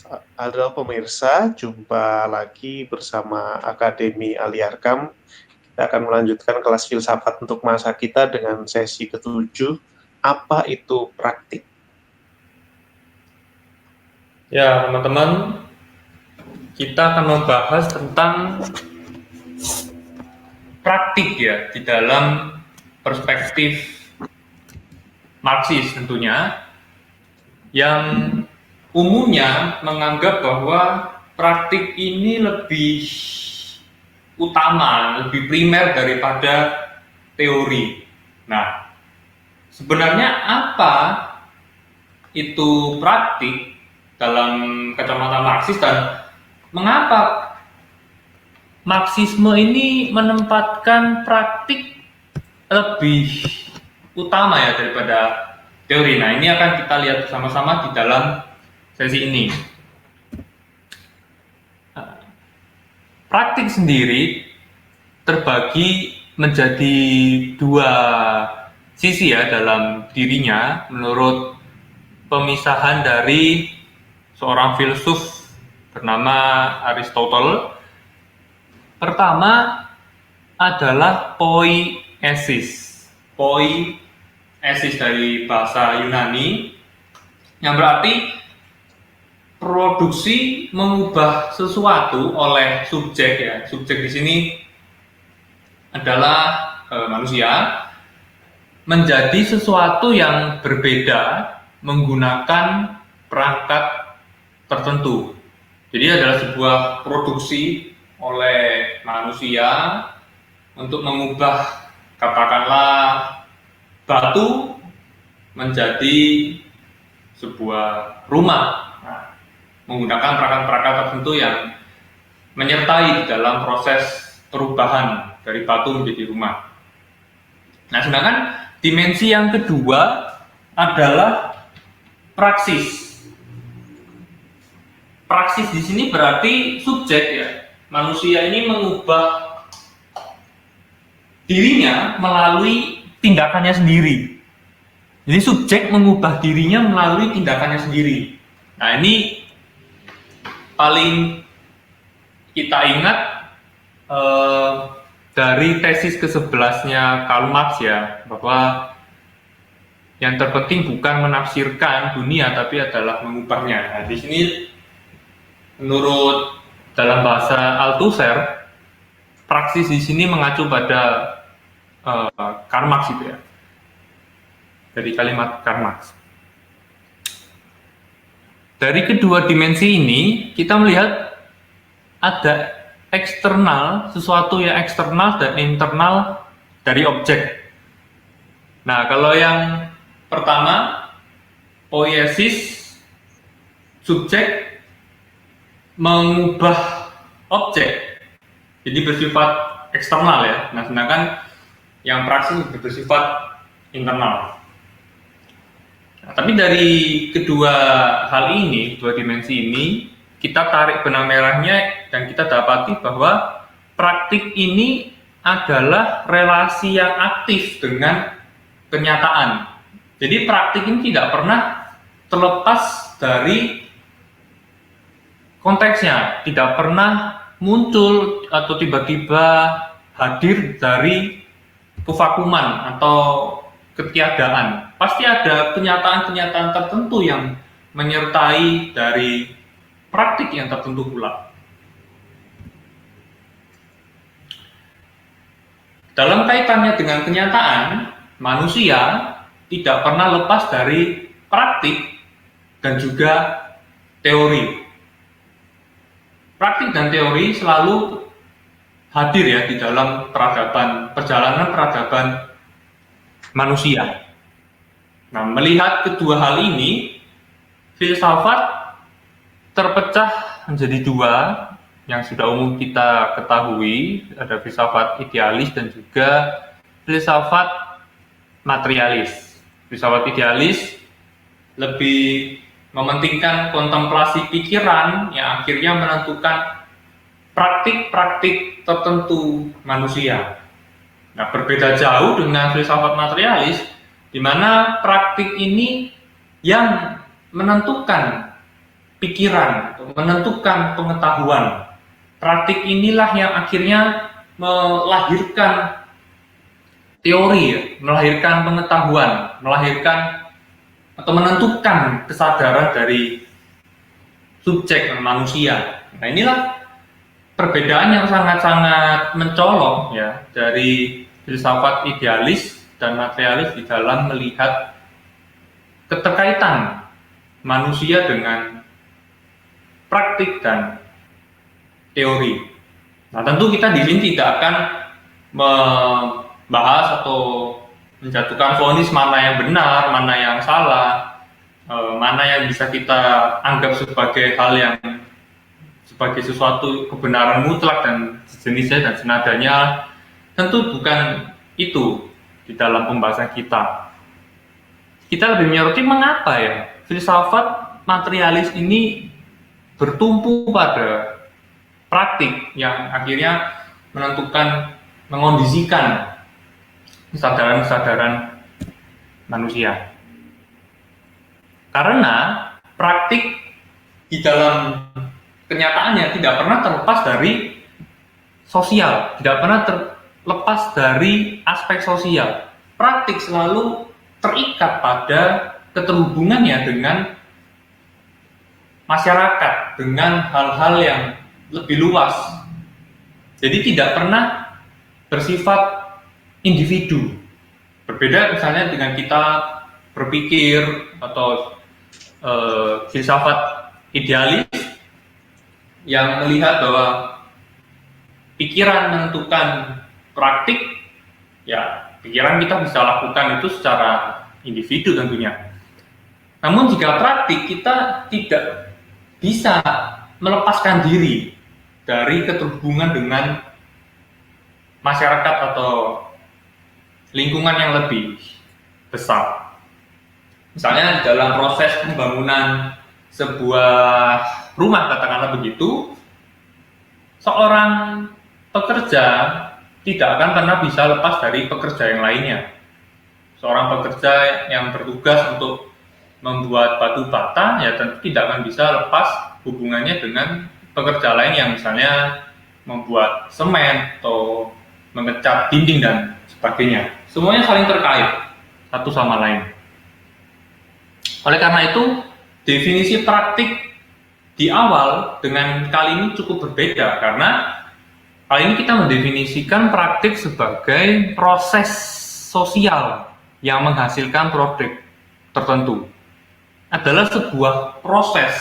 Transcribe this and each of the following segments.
Halo pemirsa, jumpa lagi bersama Akademi Aliarkam. Kita akan melanjutkan kelas filsafat untuk masa kita dengan sesi ketujuh, apa itu praktik? Ya, teman-teman, kita akan membahas tentang praktik ya di dalam perspektif Marxis tentunya, yang umumnya menganggap bahwa praktik ini lebih utama, lebih primer daripada teori. Nah, sebenarnya apa itu praktik dalam kacamata Marxis dan mengapa Marxisme ini menempatkan praktik lebih utama ya daripada teori. Nah, ini akan kita lihat bersama-sama di dalam sesi ini. Praktik sendiri terbagi menjadi dua sisi ya dalam dirinya menurut pemisahan dari seorang filsuf bernama Aristotle. Pertama adalah poiesis. Poiesis dari bahasa Yunani yang berarti produksi mengubah sesuatu oleh subjek ya. Subjek di sini adalah manusia menjadi sesuatu yang berbeda menggunakan perangkat tertentu. Jadi adalah sebuah produksi oleh manusia untuk mengubah katakanlah batu menjadi sebuah rumah, menggunakan perangkat-perangkat tertentu yang menyertai di dalam proses perubahan dari batu menjadi rumah. Nah, sedangkan dimensi yang kedua adalah praksis. Praksis di sini berarti subjek ya. Manusia ini mengubah dirinya melalui tindakannya sendiri. Jadi subjek mengubah dirinya melalui tindakannya sendiri. Nah, ini paling kita ingat dari tesis ke-11-nya Karl Marx ya, bahwa yang terpenting bukan menafsirkan dunia tapi adalah mengubahnya. Nah, di sini menurut dalam bahasa Althusser, praksis di sini mengacu pada Karl Marx itu ya. Dari kalimat Karl Marx. Dari kedua dimensi ini kita melihat ada eksternal, sesuatu yang eksternal dan internal dari objek. Nah, kalau yang pertama, poiesis, subjek mengubah objek, jadi bersifat eksternal ya. Nah, sedangkan yang praksis bersifat internal. Nah, tapi dari kedua hal ini, dua dimensi ini, kita tarik benang merahnya dan kita dapati bahwa praktik ini adalah relasi yang aktif dengan kenyataan. Jadi praktik ini tidak pernah terlepas dari konteksnya, tidak pernah muncul atau tiba-tiba hadir dari kevakuman atau ketiadaan. Pasti ada kenyataan-kenyataan tertentu yang menyertai dari praktik yang tertentu pula. Dalam kaitannya dengan kenyataan, manusia tidak pernah lepas dari praktik dan juga teori. Praktik dan teori selalu hadir ya di dalam perjalanan peradaban manusia. Nah, melihat kedua hal ini, filsafat terpecah menjadi dua yang sudah umum kita ketahui, ada filsafat idealis dan juga filsafat materialis. Filsafat idealis lebih mementingkan kontemplasi pikiran yang akhirnya menentukan praktik-praktik tertentu manusia. Nah, berbeda jauh dengan filsafat materialis, di mana praktik ini yang menentukan pikiran, menentukan pengetahuan. Praktik inilah yang akhirnya melahirkan teori, ya, melahirkan pengetahuan, melahirkan atau menentukan kesadaran dari subjek manusia. Nah, inilah perbedaan yang sangat-sangat mencolok ya dari filsafat idealis dan materialis di dalam melihat keterkaitan manusia dengan praktik dan teori. Nah, tentu kita di sini tidak akan membahas atau menjatuhkan vonis mana yang benar, mana yang salah, mana yang bisa kita anggap sebagai hal yang sebagai sesuatu kebenaran mutlak dan sejenisnya dan senadanya. Tentu bukan itu di dalam pembahasan kita. Kita lebih menyoroti mengapa ya filsafat materialis ini bertumpu pada praktik yang akhirnya menentukan, mengondisikan kesadaran-kesadaran manusia. Karena praktik di dalam kenyataannya tidak pernah terlepas dari sosial, tidak pernah terlepas dari aspek sosial. Praktik selalu terikat pada keterhubungannya dengan masyarakat, dengan hal-hal yang lebih luas. Jadi tidak pernah bersifat individu. Berbeda misalnya dengan kita berpikir atau filsafat idealis yang melihat bahwa pikiran menentukan praktik, ya pikiran kita bisa lakukan itu secara individu tentunya. Namun jika praktik, kita tidak bisa melepaskan diri dari keterhubungan dengan masyarakat atau lingkungan yang lebih besar. Misalnya dalam proses pembangunan sebuah rumah, katakanlah begitu, seorang pekerja tidak akan pernah bisa lepas dari pekerja yang lainnya. Seorang pekerja yang bertugas untuk membuat batu bata, ya tentu tidak akan bisa lepas hubungannya dengan pekerja lain yang misalnya membuat semen atau mengecat dinding dan sebagainya. Semuanya saling terkait satu sama lain. Oleh karena itu, definisi praktik di awal dengan kali ini cukup berbeda, karena kali ini kita mendefinisikan praktik sebagai proses sosial yang menghasilkan produk tertentu. Adalah sebuah proses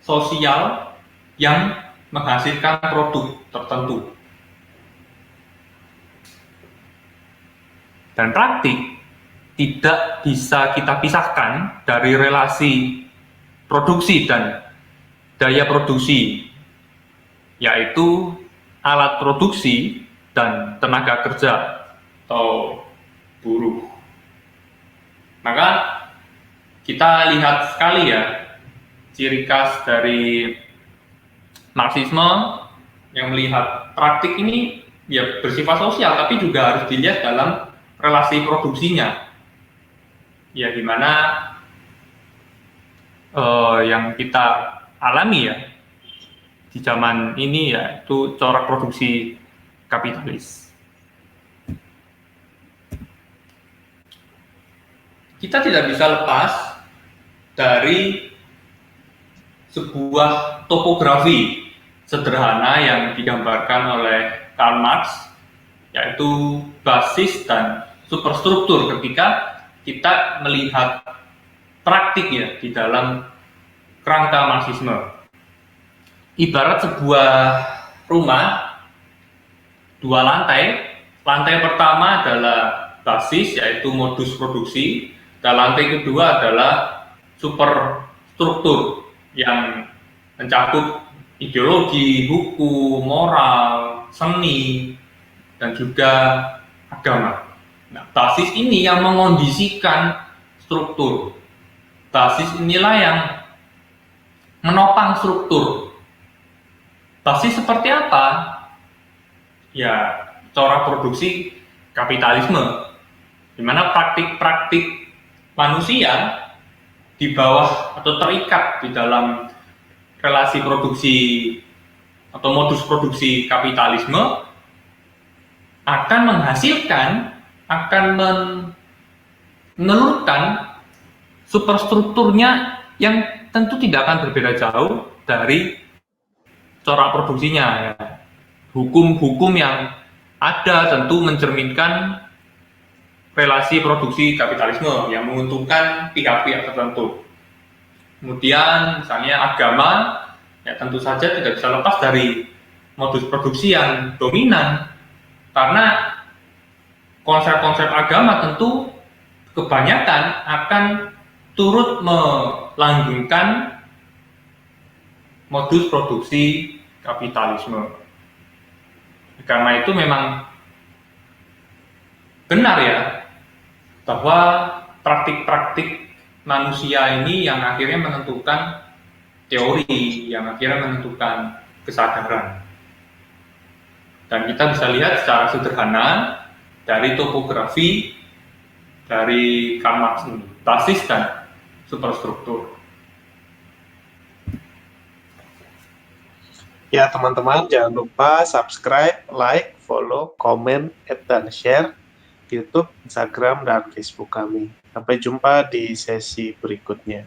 sosial yang menghasilkan produk tertentu. Dan praktik tidak bisa kita pisahkan dari relasi produksi dan daya produksi, yaitu alat produksi dan tenaga kerja atau buruh. Maka kita lihat sekali ya ciri khas dari Marxisme yang melihat praktik ini ya bersifat sosial, tapi juga harus dilihat dalam relasi produksinya, ya dimana yang kita alami ya di zaman ini yaitu corak produksi kapitalis. Kita tidak bisa lepas dari sebuah topografi sederhana yang digambarkan oleh Karl Marx, yaitu basis dan superstruktur ketika kita melihat praktik ya di dalam kerangka Marxisme. Ibarat sebuah rumah dua lantai. Lantai pertama adalah basis, yaitu modus produksi, dan lantai kedua adalah superstruktur yang mencakup ideologi, hukum, moral, seni, dan juga agama. Nah, basis ini yang mengondisikan struktur. Basis inilah yang menopang struktur. Basis seperti apa? Ya, corak produksi kapitalisme, di mana praktik-praktik manusia di bawah atau terikat di dalam relasi produksi atau modus produksi kapitalisme akan menghasilkan, akan menelurkan superstrukturnya yang tentu tidak akan berbeda jauh dari corak produksinya. Ya. Hukum-hukum yang ada tentu mencerminkan relasi produksi kapitalisme yang menguntungkan pihak-pihak tertentu. Kemudian misalnya agama, ya tentu saja tidak bisa lepas dari modus produksi yang dominan, karena konsep-konsep agama tentu kebanyakan akan turut melanggengkan modus produksi kapitalisme. Karena itu memang benar ya, bahwa praktik-praktik manusia ini yang akhirnya menentukan teori, yang akhirnya menentukan kesadaran. Dan kita bisa lihat secara sederhana dari topografi dari Karl Marx ini, basis dan superstruktur. Ya teman-teman, jangan lupa subscribe, like, follow, komen, add, dan share YouTube, Instagram, dan Facebook kami. Sampai jumpa di sesi berikutnya.